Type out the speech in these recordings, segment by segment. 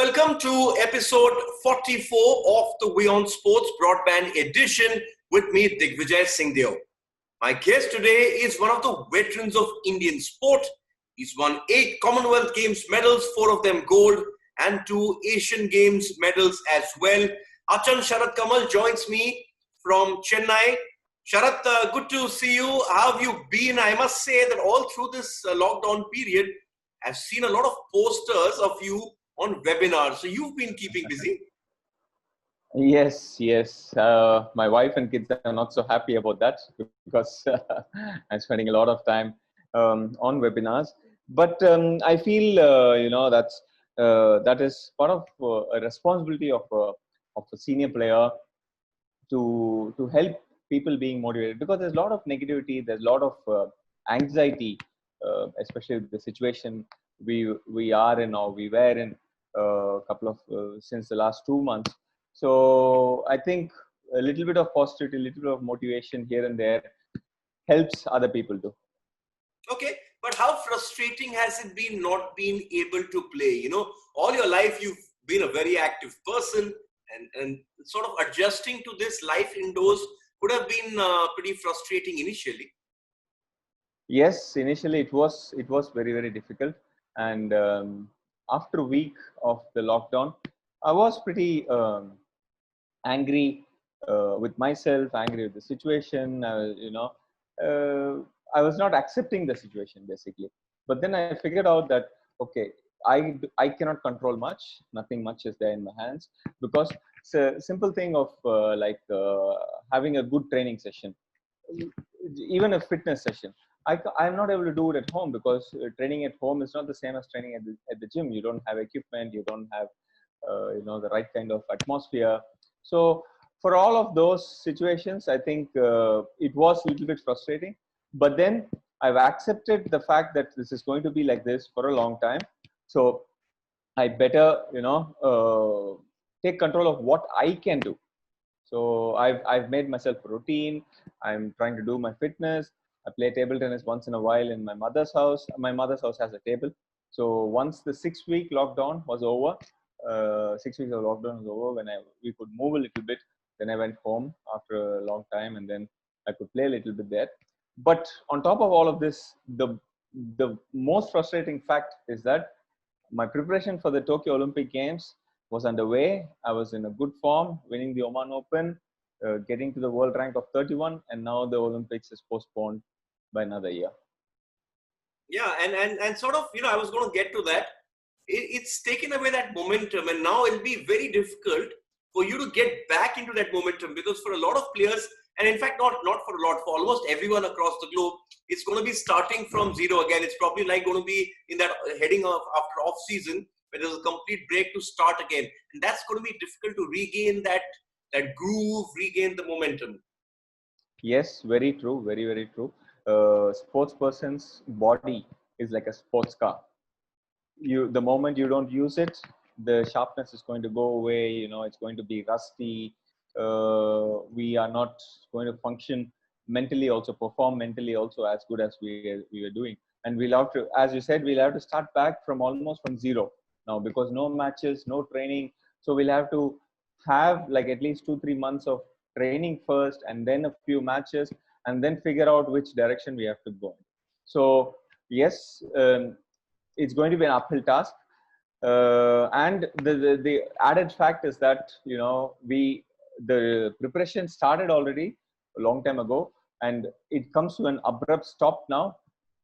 welcome to episode 44 of the WION Sports Broadband Edition with me, Digvijay Singh Deo. My guest today is one of the veterans of Indian sport. He's won 8 Commonwealth Games medals, 4 of them gold, and 2 Asian Games medals as well. Achanta Sharath Kamal joins me from Chennai. Sharath, good to see you. How have you been? I must say that all through this lockdown period, I've seen a lot of posters of you on webinars. So you've been keeping busy. Yes. My wife and kids are not so happy about that because I'm spending a lot of time on webinars. But I feel that is part of a responsibility of a senior player to help people being motivated, because there's a lot of negativity, there's a lot of anxiety, especially the situation we are in, or we were in couple of since the last 2 months. So I think a little bit of positivity, a little bit of motivation here and there helps other people too. Okay, but how frustrating has it been not being able to play? You know, all your life you've been a very active person, and sort of adjusting to this life indoors could have been pretty frustrating initially. Yes, initially it was very, very difficult, and after a week of the lockdown, I was pretty angry with myself, angry with the situation. I was not accepting the situation basically. But then I figured out that okay, I cannot control much. Nothing much is there in my hands, because it's a simple thing of having a good training session, even a fitness session. I'm not able to do it at home, because training at home is not the same as training at the gym. You don't have equipment, you don't have the right kind of atmosphere. So for all of those situations, I think it was a little bit frustrating. But then I've accepted the fact that this is going to be like this for a long time. So I better take control of what I can do. So I've made myself a routine. I'm trying to do my fitness. I play table tennis once in a while in my mother's house. My mother's house has a table. So once the 6-week lockdown was over, 6 weeks of lockdown was over, when we could move a little bit, then I went home after a long time, and then I could play a little bit there. But on top of all of this, the most frustrating fact is that my preparation for the Tokyo Olympic Games was underway. I was in a good form, winning the Oman Open, getting to the world rank of 31, and now the Olympics is postponed by another year. Yeah, and sort of, I was going to get to that. It's taken away that momentum, and now it'll be very difficult for you to get back into that momentum, because for a lot of players, and in fact not for a lot, for almost everyone across the globe, it's going to be starting from zero again. It's probably like going to be in that heading of after off season, where there's a complete break to start again, and that's going to be difficult to regain that groove, regain the momentum. Yes, very true, very, very true. Sports person's body is like a sports car. The moment you don't use it, the sharpness is going to go away. It's going to be rusty. We are not going to function mentally, also perform mentally also as good as we were doing. And we'll have to, as you said, we'll have to start back from almost from zero now, because no matches, no training. So we'll have to have like at least 2-3 months of training first, and then a few matches, and then figure out which direction we have to go. So yes, it's going to be an uphill task. And the added fact is that the preparation started already a long time ago, and it comes to an abrupt stop now,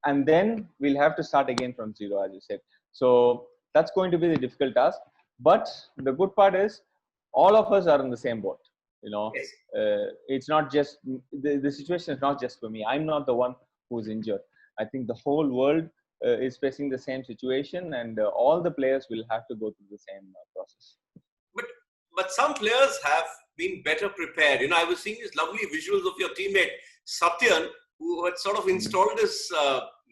and then we'll have to start again from zero, as you said. So that's going to be the difficult task. But the good part is all of us are in the same boat. Yes. It's not just the situation is not just for me. I'm not the one who's injured. I think the whole world is facing the same situation, and all the players will have to go through the same process. But some players have been better prepared. I was seeing these lovely visuals of your teammate Satyan, who had sort of installed this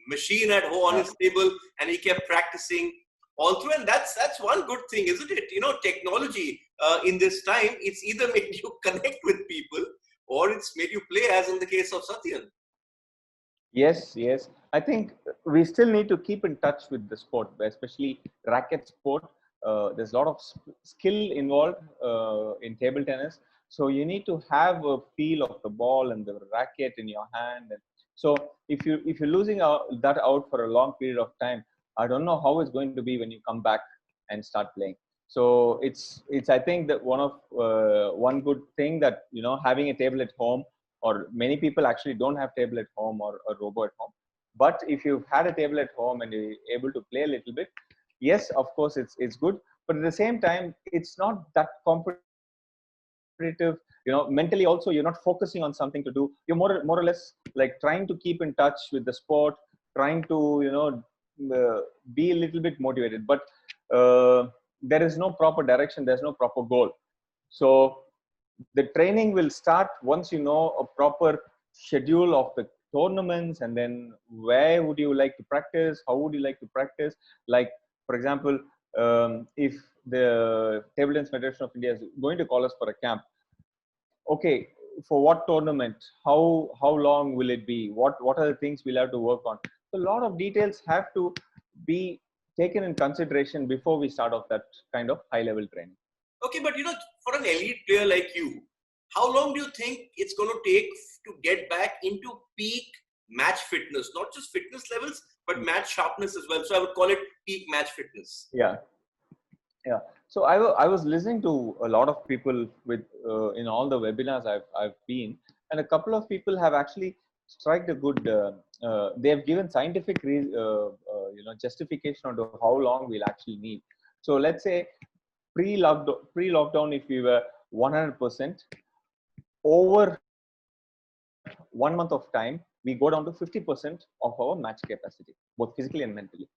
machine at home on his table, and he kept practicing all through. And that's one good thing, isn't it? Technology in this time, it's either made you connect with people, or it's made you play, as in the case of Satyan. Yes. I think we still need to keep in touch with the sport, especially racket sport. there's a lot of skill involved in table tennis. So you need to have a feel of the ball and the racket in your hand. And so if you're losing that out for a long period of time, I don't know how it's going to be when you come back and start playing. So it's I think that one good thing that, you know, having a table at home, or many people actually don't have table at home or a robo at home. But if you've had a table at home and you're able to play a little bit, yes, of course it's good. But at the same time, it's not that competitive. You know, mentally also you're not focusing on something to do. You're more or less like trying to keep in touch with the sport, trying to, you know, be a little bit motivated. But there is no proper direction, there's no proper goal. So the training will start once you know a proper schedule of the tournaments, and then where would you like to practice, how would you like to practice. Like, for example, if the Table Tennis Federation of India is going to call us for a camp, okay, for what tournament, how long will it be, what are the things we'll have to work on. So a lot of details have to be taken in consideration before we start off that kind of high level training. Okay, but you know, for an elite player like you, how long do you think it's going to take to get back into peak match fitness? Not just fitness levels, but match sharpness as well. So I would call it peak match fitness. Yeah. So I was listening to a lot of people with in all the webinars I've been, and a couple of people have actually struck a good. They have given scientific you know, justification on how long we'll actually need. So let's say pre-lockdown, if we were 100%, over 1 month of time, we go down to 50% of our match capacity, both physically and mentally.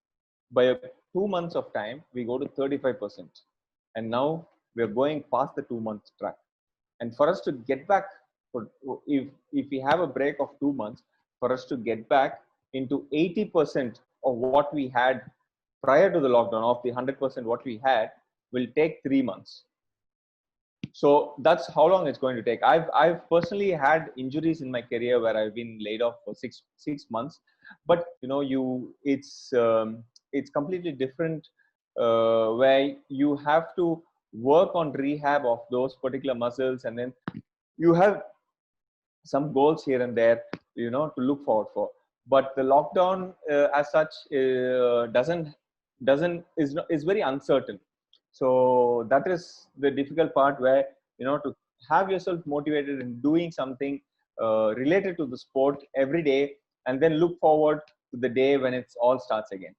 By 2 months of time, we go to 35%. And now we're going past the 2 month track. And for us to get back, if we have a break of 2 months, for us to get back into 80% of what we had prior to the lockdown, of the 100% what we had, will take 3 months. So that's how long it's going to take. I've personally had injuries in my career where I've been laid off for six months, but you know, it's completely different, where you have to work on rehab of those particular muscles, and then you have some goals here and there, you know, to look forward for. But the lockdown as such is very uncertain. So that is the difficult part, where, you know, to have yourself motivated in doing something related to the sport every day, and then look forward to the day when it's all starts again.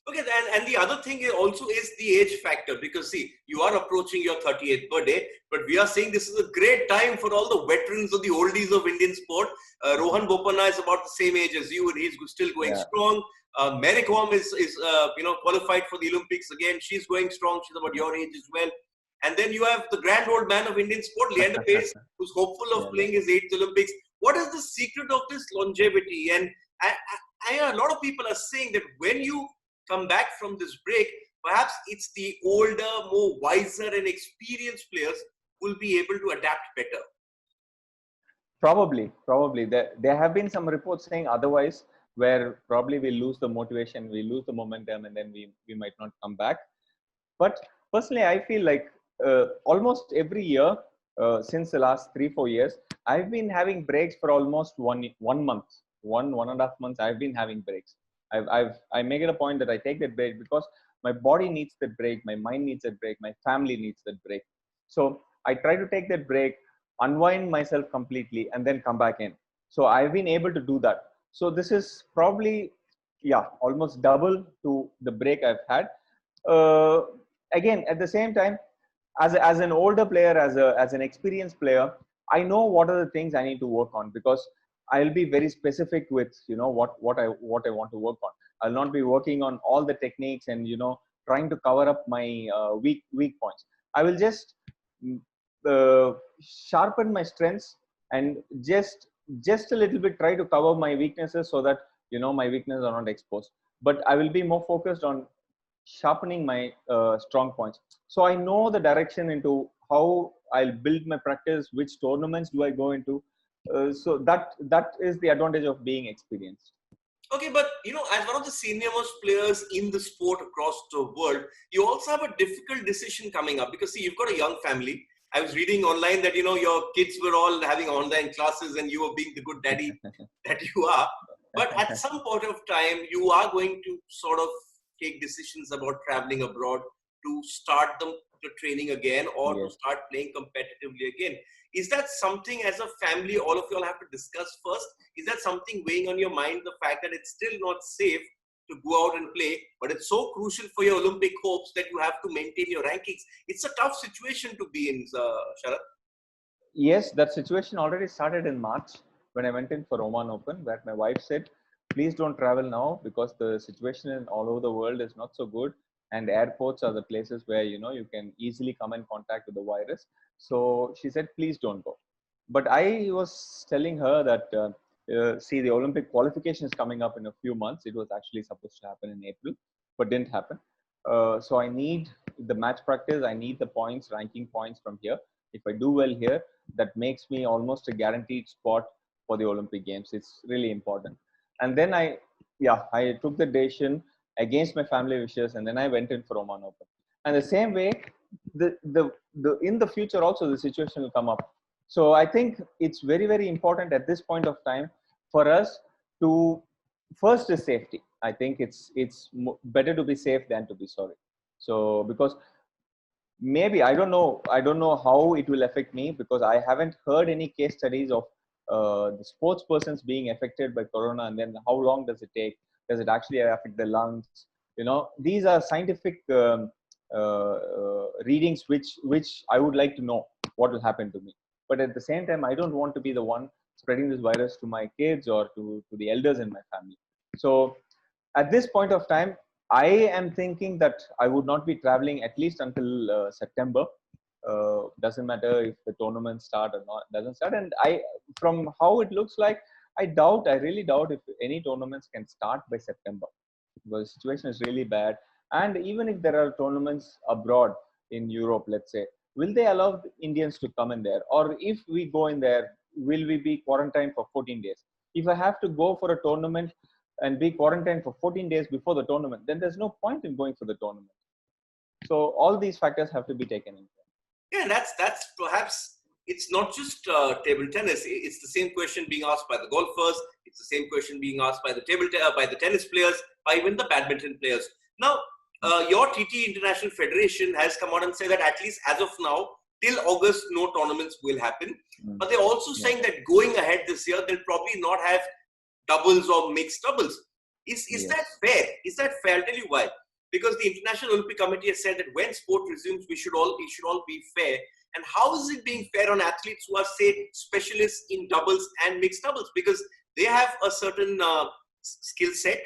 Okay, and the other thing also is the age factor, because see, you are approaching your 38th birthday, but we are saying this is a great time for all the veterans or the oldies of Indian sport. Rohan Bopanna is about the same age as you, and he's still going strong. Mary Kom is you know, qualified for the Olympics again. She's going strong. She's about your age as well. And then you have the grand old man of Indian sport, Leander Paes, who's hopeful of playing his 8th Olympics. What is the secret of this longevity? And a lot of people are saying that when you come back from this break, perhaps it's the older, more wiser and experienced players who will be able to adapt better. Probably. There have been some reports saying otherwise, where probably we lose the motivation, we lose the momentum, and then we might not come back. But personally, I feel like almost every year since the last 3-4 years, I've been having breaks for almost one month, 1.5 months. I've been having breaks. I make it a point that I take that break because my body needs that break, my mind needs that break, my family needs that break. So I try to take that break, unwind myself completely, and then come back in. So I've been able to do that. So this is probably, almost double to the break I've had. Again, at the same time, as an older player, as an experienced player, I know what are the things I need to work on, because I'll be very specific with, you know, what I want to work on. I'll not be working on all the techniques and, you know, trying to cover up my weak points. I will just sharpen my strengths and just a little bit try to cover my weaknesses, so that, you know, my weaknesses are not exposed. But I will be more focused on sharpening my strong points. So I know the direction into how I'll build my practice, which tournaments do I go into. So that is the advantage of being experienced. Okay, but as one of the senior most players in the sport across the world, you also have a difficult decision coming up because see, you've got a young family. I was reading online that your kids were all having online classes and you were being the good daddy that you are. But at some point of time, you are going to sort of take decisions about traveling abroad to start the training again or to Yes. start playing competitively again. Is that something as a family, all of you all have to discuss first? Is that something weighing on your mind, the fact that it's still not safe to go out and play, but it's so crucial for your Olympic hopes that you have to maintain your rankings? It's a tough situation to be in, Sharath. Yes, that situation already started in March when I went in for Oman Open, where my wife said, please don't travel now because the situation in all over the world is not so good. And airports are the places where, you can easily come in contact with the virus. So she said, please don't go. But I was telling her that, see, the Olympic qualification is coming up in a few months. It was actually supposed to happen in April, but didn't happen. So I need the match practice. I need the points, ranking points from here. If I do well here, that makes me almost a guaranteed spot for the Olympic Games. It's really important. And then I took the decision against my family wishes, and then I went in for Oman Open. And the same way, the in the future also the situation will come up. So I think it's very, very important at this point of time for us to first is safety. I think it's better to be safe than to be sorry. So because maybe I don't know how it will affect me because I haven't heard any case studies of the sports persons being affected by corona, and then how long does it take? Does it actually affect the lungs? These are scientific readings which I would like to know what will happen to me. But at the same time, I don't want to be the one spreading this virus to my kids or to the elders in my family. So at this point of time, I am thinking that I would not be traveling at least until September. Doesn't matter if the tournaments start or not, doesn't start. And from how it looks like, I really doubt if any tournaments can start by September because the situation is really bad. And even if there are tournaments abroad in Europe, let's say, will they allow the Indians to come in there? Or if we go in there, will we be quarantined for 14 days? If I have to go for a tournament and be quarantined for 14 days before the tournament, then there's no point in going for the tournament. So all these factors have to be taken into. Yeah, that's perhaps it's not just table tennis. It's the same question being asked by the golfers. It's the same question being asked by the by the tennis players, by even the badminton players. Now, your TT International Federation has come out and said that at least as of now, till August, no tournaments will happen. But they're also saying that going ahead this year, they'll probably not have doubles or mixed doubles. Is that fair? Is that fair? I'll tell you why. Because the International Olympic Committee has said that when sport resumes, it should all be fair. And how is it being fair on athletes who are, say, specialists in doubles and mixed doubles? Because they have a certain skill set,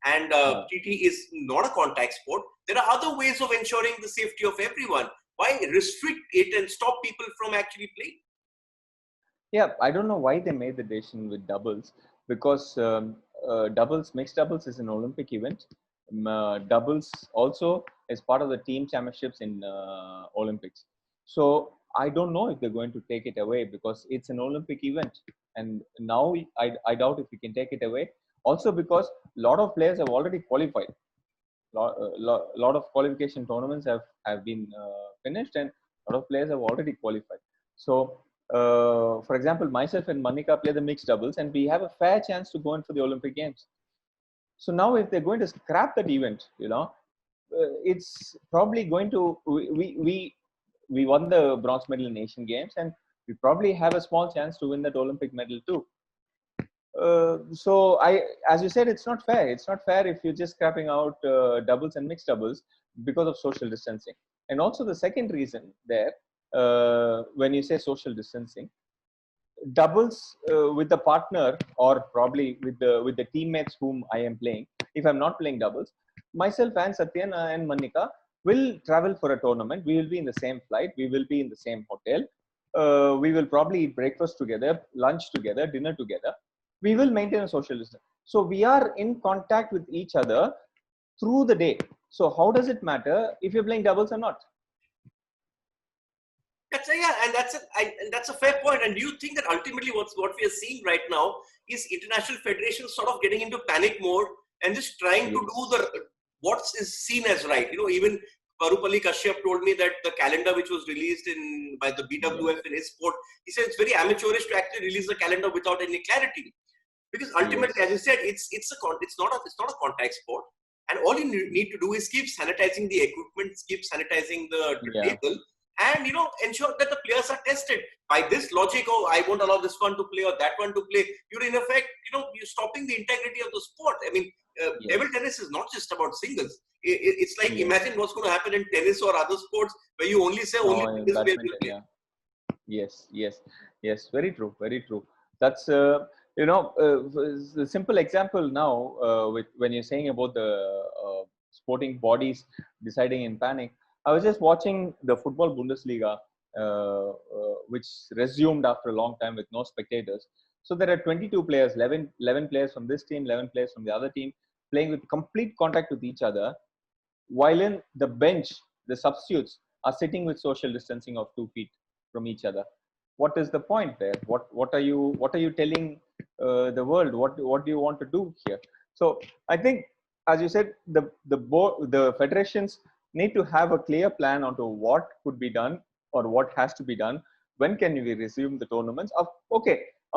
and TT is not a contact sport. There are other ways of ensuring the safety of everyone. Why restrict it and stop people from actually playing? Yeah, I don't know why they made the decision with doubles because mixed doubles is an Olympic event. Doubles also is part of the team championships in Olympics. So I don't know if they're going to take it away because it's an Olympic event. And now I doubt if we can take it away. Also because a lot of players have already qualified. Lot of qualification tournaments have been finished and a lot of players have already qualified. So for example, myself and Manika play the mixed doubles and we have a fair chance to go in for the Olympic Games. So now if they're going to scrap that event, it's probably going to, we won the bronze medal in Asian Games and we probably have a small chance to win that Olympic medal too. So as you said, it's not fair. It's not fair if you're just scrapping out doubles and mixed doubles because of social distancing. And also the second reason there, when you say social distancing, doubles with the partner or probably with the teammates whom I am playing. If I'm not playing doubles, myself and Satyan and Manika will travel for a tournament. We will be in the same flight. We will be in the same hotel. We will probably eat breakfast together, lunch together, dinner together. We will maintain a social distance. So we are in contact with each other through the day. So how does it matter if you're playing doubles or not? And that's a fair point. And do you think that ultimately what we are seeing right now is international federations sort of getting into panic mode and just trying to do what is seen as right. Even Parupalli Kashyap told me that the calendar which was released by the BWF in his sport, he said it's very amateurish to actually release the calendar without any clarity. Because ultimately, as you said, it's not a contact sport, and all you need to do is keep sanitizing the equipment, keep sanitizing the table, and ensure that the players are tested. By this logic, I won't allow this one to play or that one to play, you're in effect, you're stopping the integrity of the sport. I mean, table tennis is not just about singles. It's like, imagine what's going to happen in tennis or other sports where you only say only singles players will play. Yes, very true, very true. That's the simple example now when you're saying about the sporting bodies deciding in panic. I was just watching the football Bundesliga, which resumed after a long time with no spectators. So there are 22 players, 11 players from this team, 11 players from the other team, playing with complete contact with each other, while in the bench, the substitutes are sitting with social distancing of 2 feet from each other. What is the point there? What are you telling the world? What do you want to do here? So I think, as you said, the federations need to have a clear plan onto what could be done or what has to be done. When can we resume the tournaments? Of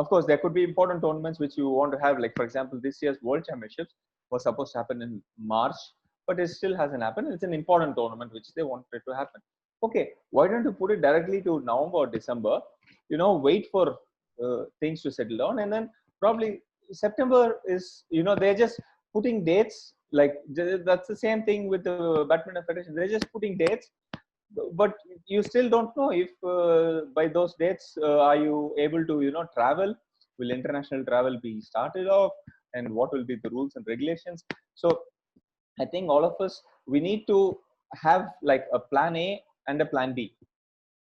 course, there could be important tournaments which you want to have, like for example, this year's World Championships was supposed to happen in March, but it still hasn't happened. It's an important tournament which they wanted to happen. Okay, why don't you put it directly to November or December? Wait for things to settle down, and then probably September is, they're just putting dates. Like that's the same thing with the Badminton Federation. They're just putting dates, but you still don't know if by those dates are you able to travel. Will international travel be started off, and what will be the rules and regulations? So I think all of us, we need to have like a plan A and a plan B.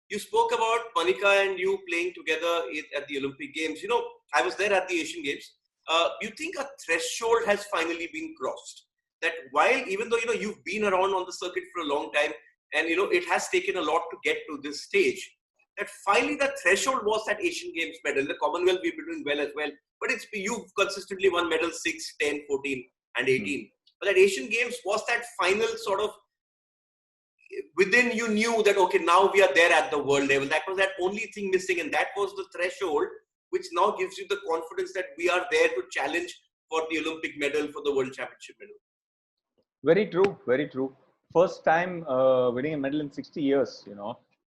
You spoke about Manika and you playing together at the Olympic Games. I was there at the Asian Games. You think a threshold has finally been crossed? That while, even though, you've been around on the circuit for a long time, and, it has taken a lot to get to this stage, that finally the threshold was that Asian Games medal. The Commonwealth, we've been doing well as well. But you've consistently won medals 6, 10, 14, and 18. But that Asian Games was that final sort of, within you knew that, okay, now we are there at the world level. That was that only thing missing, and that was the threshold which now gives you the confidence that we are there to challenge for the Olympic medal, for the World Championship medal. Very true, very true. First time winning a medal in 60 years,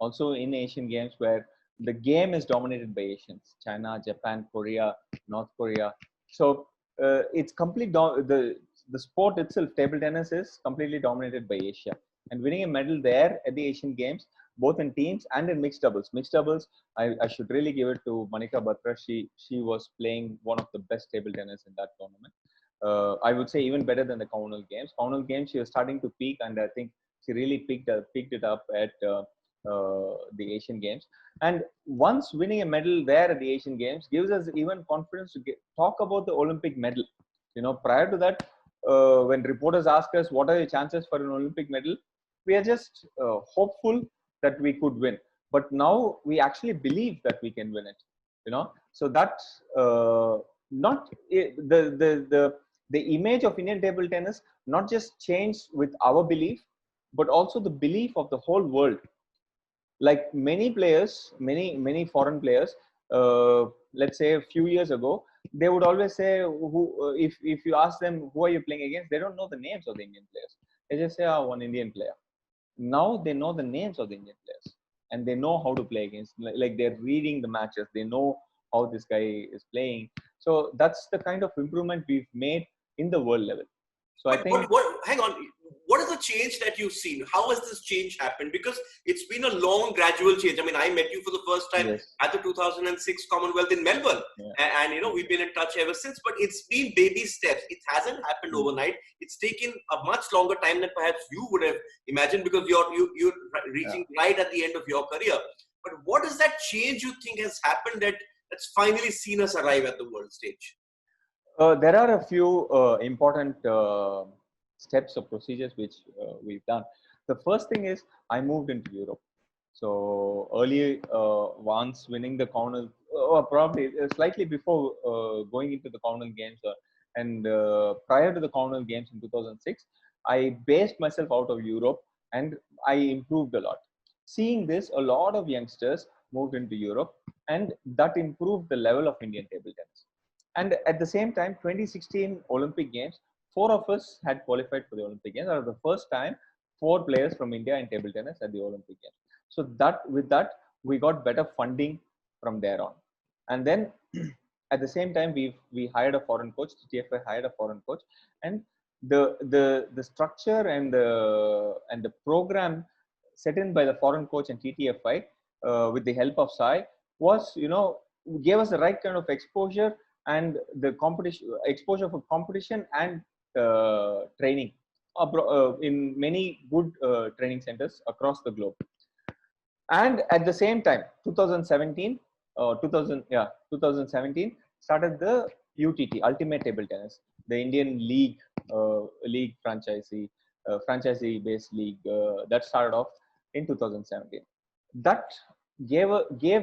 also in Asian Games, where the game is dominated by Asians, China, Japan, Korea, North Korea. So it's complete, the sport itself, table tennis, is completely dominated by Asia. And winning a medal there at the Asian Games, both in teams and in mixed doubles. Mixed doubles, I should really give it to Manika Batra. She was playing one of the best table tennis in that tournament. I would say even better than the Commonwealth Games. Commonwealth Games, she was starting to peak, and I think she really picked it up at the Asian Games. And once winning a medal there at the Asian Games gives us even confidence to talk about the Olympic medal. Prior to that, when reporters ask us what are the chances for an Olympic medal, we are just hopeful that we could win. But now we actually believe that we can win it. So that's not the image of Indian table tennis not just changed with our belief, but also the belief of the whole world. Like many players, many foreign players, let's say a few years ago, they would always say, if you ask them who are you playing against, they don't know the names of the Indian players. They just say, one Indian player. Now they know the names of the Indian players, and they know how to play against. Like they're reading the matches, they know how this guy is playing. So that's the kind of improvement we've made in the world level. So but I think, hang on, what is the change that you've seen? How has this change happened? Because it's been a long, gradual change. I mean, I met you for the first time at the 2006 Commonwealth in Melbourne. And, we've been in touch ever since. But it's been baby steps. It hasn't happened overnight. It's taken a much longer time than perhaps you would have imagined, because you're reaching right at the end of your career. But what is that change you think has happened that's finally seen us arrive at the world stage? There are a few important steps or procedures which we've done. The first thing is I moved into Europe. So early, once winning the Commonwealth, probably slightly before going into the Commonwealth Games, and prior to the Commonwealth Games in 2006, I based myself out of Europe and I improved a lot. Seeing this, a lot of youngsters moved into Europe, and that improved the level of Indian table tennis. And at the same time, 2016 Olympic Games, 4 of us had qualified for the Olympic Games. That was the first time 4 players from India in table tennis at the Olympic Games. So that with that, we got better funding from there on. And then at the same time, we hired a foreign coach. TTF hired a foreign coach, and the structure and the program set in by the foreign coach and TTFI with the help of Sai was, gave us the right kind of exposure and the exposure for competition and training in many good training centers across the globe. And at the same time, 2017 started the UTT, Ultimate Table Tennis, the Indian league franchisee based league that started off in 2017. That gave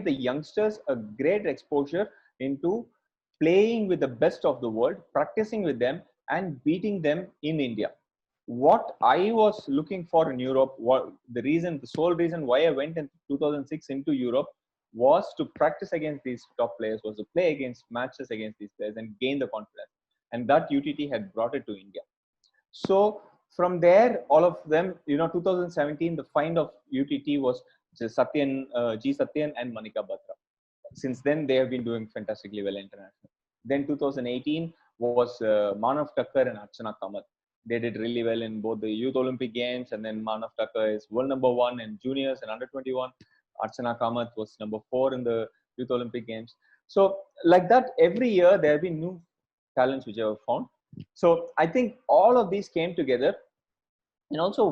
the youngsters a great exposure into playing with the best of the world, practicing with them, and beating them in India. What I was looking for in Europe, the sole reason why I went in 2006 into Europe was to practice against these top players, was to play against matches against these players and gain the confidence. And that UTT had brought it to India. So from there, all of them, 2017, the find of UTT was G. Satyan and Manika Batra. Since then, they have been doing fantastically well internationally. Then 2018 was Manav Thakkar and Achanta Kamal. They did really well in both the Youth Olympic Games, and then Manav Thakkar is world #1 in juniors and under 21. Achanta Kamath was #4 in the Youth Olympic Games. So like that, every year there have been new talents which I have found. So I think all of these came together. And also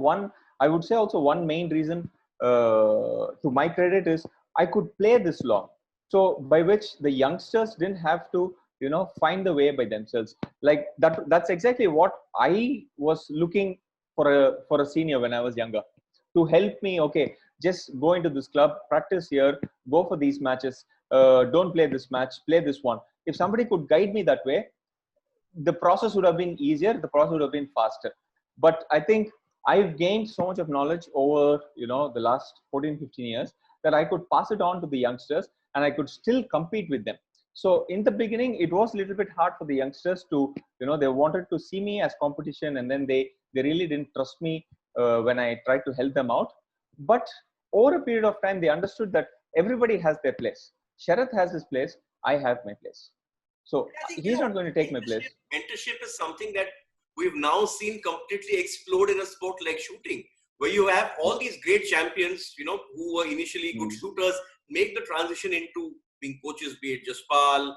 I would say one main reason to my credit is I could play this long. So by which the youngsters didn't have to, find the way by themselves. Like that's exactly what I was looking for a senior when I was younger, to help me. Okay, just go into this club, practice here, go for these matches. Don't play this match, play this one. If somebody could guide me that way, the process would have been easier. The process would have been faster. But I think I've gained so much of knowledge over, the last 14, 15 years that I could pass it on to the youngsters and I could still compete with them. So in the beginning, it was a little bit hard for the youngsters to, they wanted to see me as competition, and then they really didn't trust me when I tried to help them out. But over a period of time, they understood that everybody has their place. Sharath has his place. I have my place. So he's not going to take my place. Mentorship is something that we've now seen completely explode in a sport like shooting, where you have all these great champions, who were initially good shooters, make the transition into being coaches, be it Jaspal,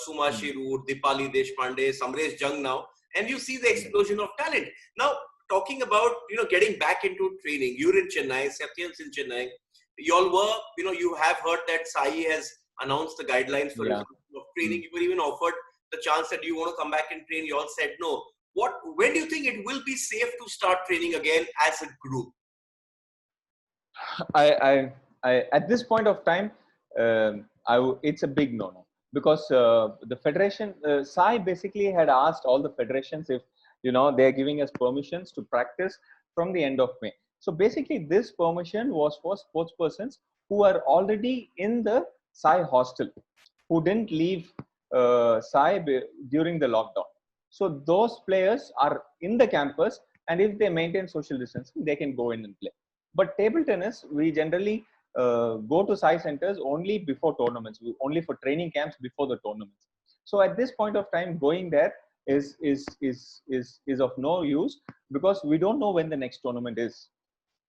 Suma Shirur, Dipali Deshpande, Samresh Jung now, and you see the explosion of talent. Now, talking about, getting back into training, you're in Chennai, Satyan's in Chennai. You all were, you have heard that Sai has announced the guidelines for of training. You were even offered the chance that you want to come back and train. You all said no. When do you think it will be safe to start training again as a group? I at this point of time, it's a big no-no, because the federation, Sai basically had asked all the federations if, they're giving us permissions to practice from the end of May. So basically this permission was for sports persons who are already in the Sai hostel, who didn't leave Sai during the lockdown. So those players are in the campus, and if they maintain social distancing, they can go in and play. But table tennis, we generally go to Sai centers only before tournaments, only for training camps before the tournaments. So at this point of time, going there is of no use, because we don't know when the next tournament is.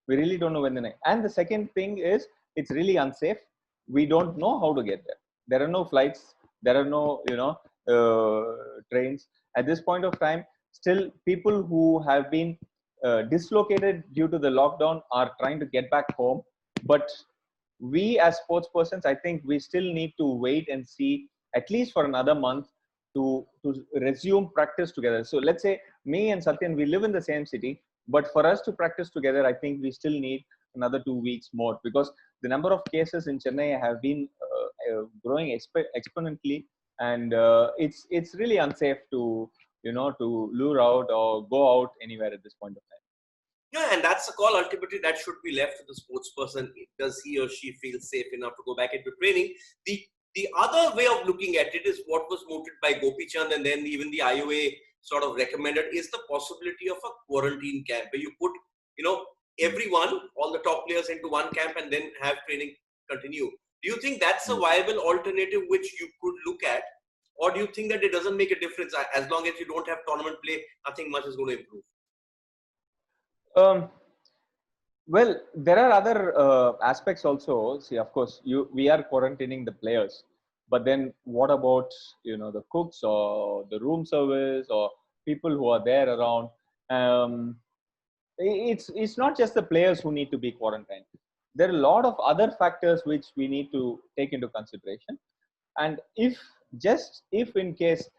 We really don't know when the next. And the second thing is, it's really unsafe. We don't know how to get there. There are no flights. There are no, trains. At this point of time, still people who have been dislocated due to the lockdown are trying to get back home. But we as sports persons, I think we still need to wait and see at least for another month to resume practice together. So let's say me and Satyan, we live in the same city, but for us to practice together, I think we still need another 2 weeks more, because the number of cases in Chennai have been growing exponentially, and it's really unsafe to to lure out or go out anywhere at this point of time. Yeah, and that's a call ultimately that should be left to the sports person. Does he or she feel safe enough to go back into training? The other way of looking at it is what was mooted by Gopi Chand, and then even the IOA sort of recommended, is the possibility of a quarantine camp where you put, everyone, all the top players into one camp and then have training continue. Do you think that's a viable alternative which you could look at? Or do you think that it doesn't make a difference? As long as you don't have tournament play, nothing much is going to improve? Well, there are other aspects also. See, of course, we are quarantining the players, but then what about the cooks or the room service or people who are there around? It's not just the players who need to be quarantined. There are a lot of other factors which we need to take into consideration. And if in case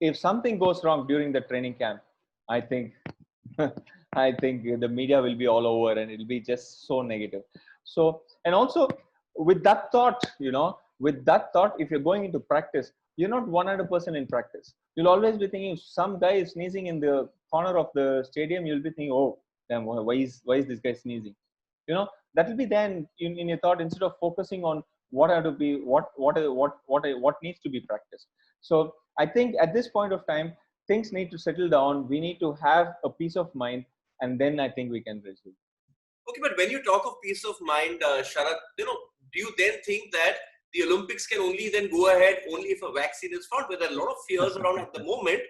if something goes wrong during the training camp, I think I think the media will be all over and it'll be just so negative. So, and also with that thought, if you're going into practice, you're not 100% in practice. You'll always be thinking, if some guy is sneezing in the corner of the stadium, you'll be thinking, oh, damn, why is this guy sneezing? That will be then in your thought, instead of focusing on what needs to be practiced. So I think at this point of time, things need to settle down. We need to have a peace of mind, and then I think we can resume. Okay, but when you talk of peace of mind, Sharath, do you then think that the Olympics can only then go ahead only if a vaccine is found? But there are a lot of fears around at the moment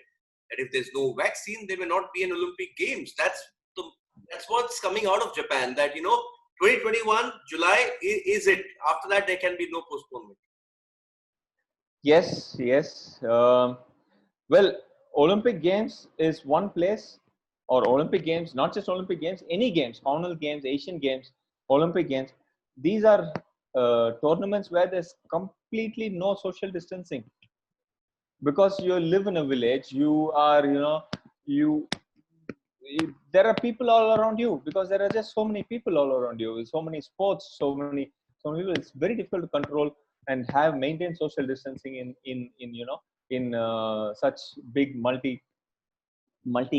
that if there's no vaccine, there may not be an Olympic Games. That's what's coming out of Japan. That 2021 July is it. After that, there can be no postponement. Yes. Well, Olympic Games is one place, or Olympic Games, not just Olympic Games, any games, Commonwealth Games, Asian Games, Olympic Games. These are tournaments where there's completely no social distancing, because you live in a village. You are, there are people all around you, because there are just so many people all around you. So many sports, so many people. It's very difficult to control and maintain social distancing in such big multi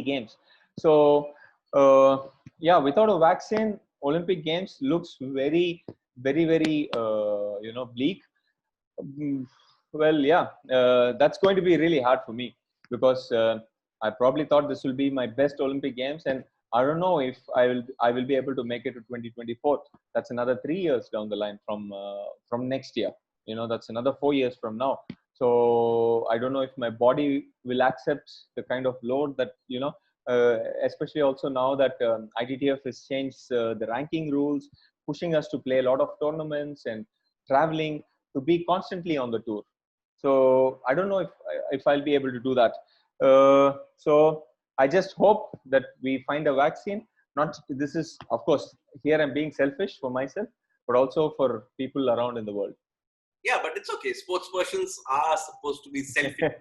games. So without a vaccine, Olympic Games looks very, very, very bleak. Well, that's going to be really hard for me, because I probably thought this will be my best Olympic Games, and I don't know if I will be able to make it to 2024. That's another 3 years down the line from next year. That's another 4 years from now. So I don't know if my body will accept the kind of load that, especially also now that ITTF has changed the ranking rules, pushing us to play a lot of tournaments and traveling to be constantly on the tour. So I don't know if I'll be able to do that. So I just hope that we find a vaccine. This is, of course, here I'm being selfish for myself, but also for people around in the world. Yeah, but it's okay. Sports persons are supposed to be selfish.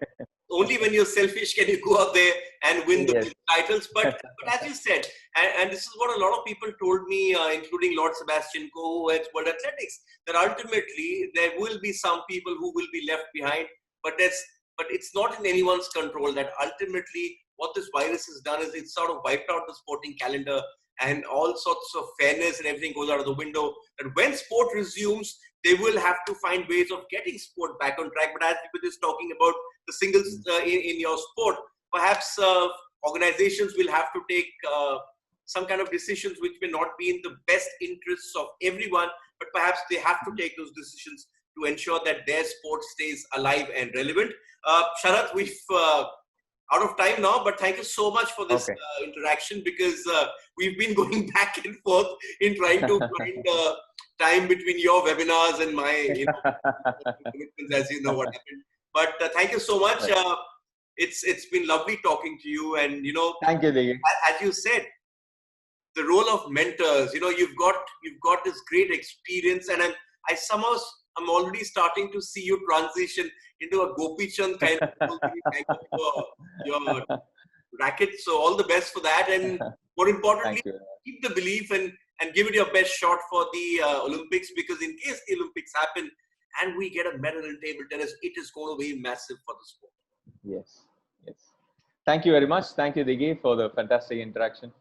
Only when you're selfish can you go out there and win the titles. But as you said, and this is what a lot of people told me, including Lord Sebastian Coe, who heads World Athletics, that ultimately there will be some people who will be left behind. But it's not in anyone's control. That ultimately what this virus has done is it's sort of wiped out the sporting calendar, and all sorts of fairness and everything goes out of the window. And when sport resumes, they will have to find ways of getting sport back on track. But as we were just talking about the singles in your sport, perhaps organizations will have to take some kind of decisions which may not be in the best interests of everyone, but perhaps they have to take those decisions to ensure that their sport stays alive and relevant. Sharath, we've out of time now, but thank you so much for this interaction, because we've been going back and forth in trying to find time between your webinars and my commitments, as you know what happened. But thank you so much. It's been lovely talking to you, and thank you, Diggy. As you said, the role of mentors. You've got this great experience, and I'm already starting to see you transition into a Gopi Chand kind of your racket. So all the best for that, and more importantly, keep the belief and and give it your best shot for the Olympics, because in case the Olympics happen and we get a medal in table tennis, it is going to be massive for the sport. Yes. Yes. Thank you very much. Thank you, Diggy, for the fantastic interaction.